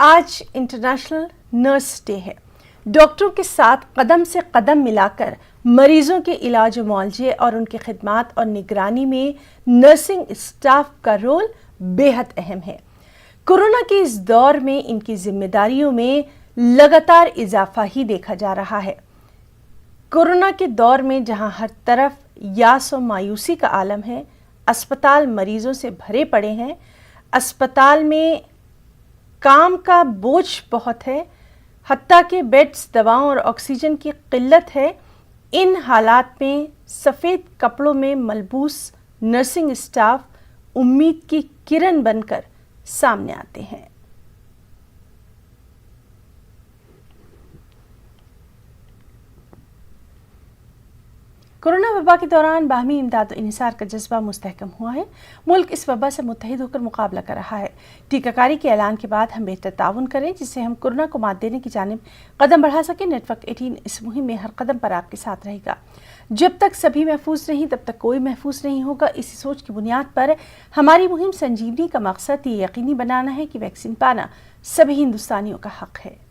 آج international nurse day ہے۔ ڈاکٹروں کے ساتھ قدم سے قدم ملا کر مریضوں کے علاج و معالجے اور ان کی خدمات اور نگرانی میں نرسنگ اسٹاف کا رول بے حد اہم ہے۔ کورونا کے اس دور میں ان کی ذمہ داریوں میں لگاتار اضافہ ہی دیکھا جا رہا ہے۔ کورونا کے دور میں جہاں ہر طرف یاس و مایوسی کا عالم ہے، اسپتال مریضوں سے بھرے پڑے ہیں، اسپتال میں کام کا بوجھ بہت ہے، حتیٰ کہ بیڈز، دواؤں اور آکسیجن کی قلت ہے۔ ان حالات میں سفید کپڑوں میں ملبوس نرسنگ اسٹاف امید کی کرن بن کر سامنے آتے ہیں۔ کورونا وبا کے دوران باہمی امداد و انحصار کا جذبہ مستحکم ہوا ہے۔ ملک اس وبا سے متحد ہو کر مقابلہ کر رہا ہے۔ ٹیکہ کاری کے اعلان کے بعد ہم بہتر تعاون کریں جس سے ہم کورونا کو مات دینے کی جانب قدم بڑھا سکیں۔ نیٹ ورک 18 اس مہم میں ہر قدم پر آپ کے ساتھ رہے گا۔ جب تک سبھی محفوظ نہیں تب تک کوئی محفوظ نہیں ہوگا۔ اسی سوچ کی بنیاد پر ہماری مہم سنجیونی کا مقصد یہ یقینی بنانا ہے کہ ویکسین پانا سبھی ہندوستانیوں کا حق ہے۔